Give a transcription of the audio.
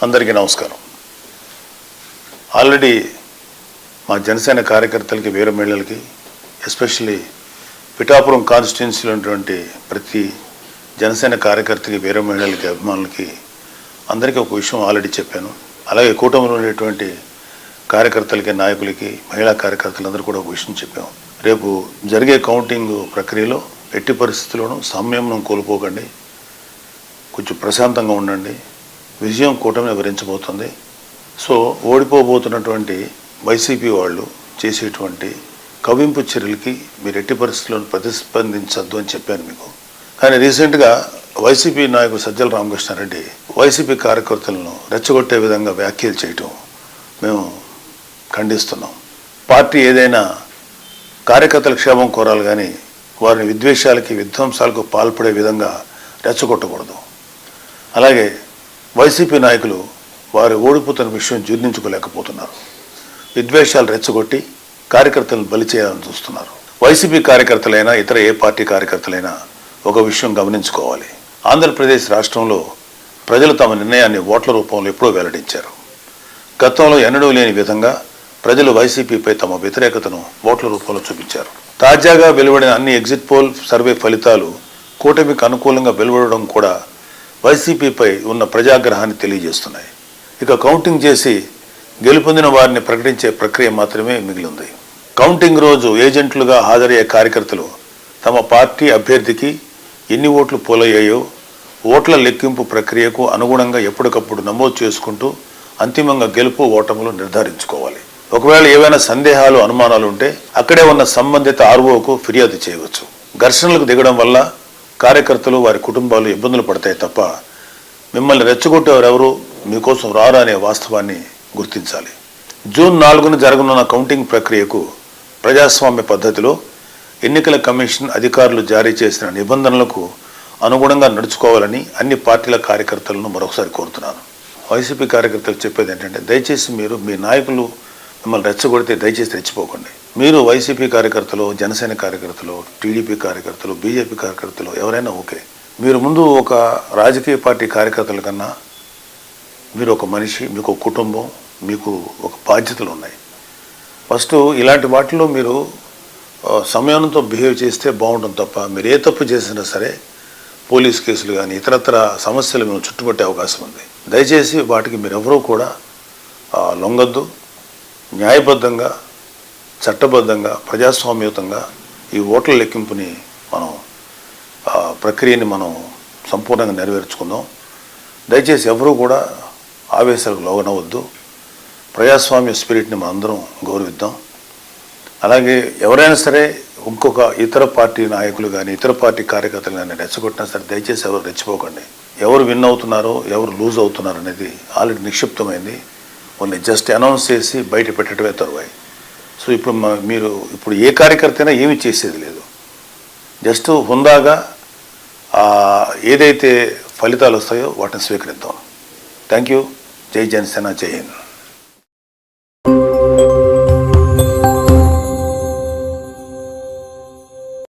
అందరికీ నమస్కారం. ఆల్రెడీ మా జనసేన కార్యకర్తలకి వీర మహిళలకి ఎస్పెషల్లీ పిఠాపురం కాన్స్టిట్యున్సీలో ఉన్నటువంటి ప్రతి జనసేన కార్యకర్తకి వీర మహిళలకి అభిమానులకి అందరికీ ఒక విషయం ఆల్రెడీ చెప్పాను. అలాగే కూటమిలో ఉండేటువంటి కార్యకర్తలకి నాయకులకి మహిళా కార్యకర్తలందరూ కూడా ఒక విషయం చెప్పాము. రేపు జరిగే కౌంటింగ్ ప్రక్రియలో ఎట్టి పరిస్థితుల్లోనూ సంయమనం కోల్పోకండి, కొంచెం ప్రశాంతంగా ఉండండి. విజయం కూటమిని వివరించబోతుంది. సో ఓడిపోబోతున్నటువంటి వైసీపీ వాళ్ళు చేసేటువంటి కవింపు చర్యలకి మీరు ఎట్టి పరిస్థితుల్లో ప్రతిస్పందించద్దు అని చెప్పాను మీకు. కానీ రీసెంట్గా వైసీపీ నాయకుడు సజ్జల రామకృష్ణారెడ్డి వైసీపీ కార్యకర్తలను రెచ్చగొట్టే విధంగా వ్యాఖ్యలు చేయటం మేము ఖండిస్తున్నాం. పార్టీ ఏదైనా కార్యకర్తల క్షేమం కోరాలి కానీ వారిని విద్వేషాలకి విధ్వంసాలకు పాల్పడే విధంగా రెచ్చగొట్టకూడదు. అలాగే వైసీపీ నాయకులు వారు ఓడిపోతున్న విషయం జీర్ణించుకోలేకపోతున్నారు. విద్వేషాలు రెచ్చగొట్టి కార్యకర్తలను బలి చేయాలని చూస్తున్నారు. వైసీపీ కార్యకర్తలైనా ఇతర ఏ పార్టీ కార్యకర్తలైనా ఒక విషయం గమనించుకోవాలి. ఆంధ్రప్రదేశ్ రాష్ట్రంలో ప్రజలు తమ నిర్ణయాన్ని ఓట్ల రూపంలో ఎప్పుడో వెల్లడించారు. గతంలో ఎన్నడూ లేని విధంగా ప్రజలు వైసీపీపై తమ వ్యతిరేకతను ఓట్ల రూపంలో చూపించారు. తాజాగా వెలువడిన అన్ని ఎగ్జిట్ పోల్ సర్వే ఫలితాలు కూటమికి అనుకూలంగా వెలువడడం కూడా వైసీపీపై ఉన్న ప్రజాగ్రహాన్ని తెలియజేస్తున్నాయి. ఇక కౌంటింగ్ చేసి గెలుపొందిన వారిని ప్రకటించే ప్రక్రియ మాత్రమే మిగిలింది. కౌంటింగ్ రోజు ఏజెంట్లుగా హాజరయ్యే కార్యకర్తలు తమ పార్టీ అభ్యర్థికి ఎన్ని ఓట్లు పోలయ్యాయో ఓట్ల లెక్కింపు ప్రక్రియకు అనుగుణంగా ఎప్పటికప్పుడు నమోదు చేసుకుంటూ అంతిమంగా గెలుపు ఓటములు నిర్ధారించుకోవాలి. ఒకవేళ ఏవైనా సందేహాలు అనుమానాలు ఉంటే అక్కడే ఉన్న సంబంధిత ఆర్ఓకు ఫిర్యాదు చేయవచ్చు. ఘర్షణలకు దిగడం వల్ల కార్యకర్తలు వారి కుటుంబాలు ఇబ్బందులు పడతాయి తప్ప మిమ్మల్ని రెచ్చగొట్టేవారు ఎవరు మీకోసం రారు అనే వాస్తవాన్ని గుర్తించాలి. జూన్ 4న జరగనున్న కౌంటింగ్ ప్రక్రియకు ప్రజాస్వామ్య పద్ధతిలో ఎన్నికల కమిషన్ అధికారులు జారీ చేసిన నిబంధనలకు అనుగుణంగా నడుచుకోవాలని అన్ని పార్టీల కార్యకర్తలను మరొకసారి కోరుతున్నాను. వైసీపీ కార్యకర్తలు చెప్పేది ఏంటంటే దయచేసి మీరు మీ నాయకులు మిమ్మల్ని రెచ్చగొడితే దయచేసి రెచ్చిపోకండి. మీరు వైసీపీ కార్యకర్తలు, జనసేన కార్యకర్తలు, టీడీపీ కార్యకర్తలు, బీజేపీ కార్యకర్తలు ఎవరైనా ఓకే. మీరు ముందు ఒక రాజకీయ పార్టీ కార్యకర్తల కన్నా మీరు ఒక మనిషి, మీకు ఒక కుటుంబం, మీకు ఒక బాధ్యతలు ఉన్నాయి. ఫస్ట్ ఇలాంటి వాటిలో మీరు సంయమనంతో బిహేవ్ చేస్తే బాగుంటుంది తప్ప మీరు ఏ తప్పు చేసినా సరే పోలీస్ కేసులు కానీ ఇతరత్ర సమస్యలు మేము చుట్టుపట్టే అవకాశం ఉంది. దయచేసి వాటికి మీరెవరూ కూడా లొంగద్దు. న్యాయబద్ధంగా, చట్టబద్ధంగా, ప్రజాస్వామ్యయుతంగా ఈ ఓట్ల లెక్కింపుని ప్రక్రియని మనం సంపూర్ణంగా నెరవేర్చుకుందాం. దయచేసి ఎవరూ కూడా ఆవేశాలకు లోనవద్దు. ప్రజాస్వామ్య స్పిరిట్ని మనం అందరం గౌరవిద్దాం. అలాగే ఎవరైనా సరే ఇంకొక ఇతర పార్టీ నాయకులు కానీ ఇతర పార్టీ కార్యకర్తలు కానీ రెచ్చగొట్టినా సరే దయచేసి ఎవరు రెచ్చిపోకండి. ఎవరు విన్ అవుతున్నారో ఎవరు లూజ్ అవుతున్నారో అనేది ఆల్రెడీ నిక్షిప్తమైంది. వాళ్ళని జస్ట్ అనౌన్స్ చేసి బయట పెట్టడమే తరువాయి. సో మీరు ఇప్పుడు ఏ కార్యకర్త అయినా ఏమీ చేసేది లేదు. జస్ట్ హుందాగా ఏదైతే ఫలితాలు వస్తాయో వాటిని స్వీకరిద్దాం. Thank you. జై జనసేన, జై హింద్.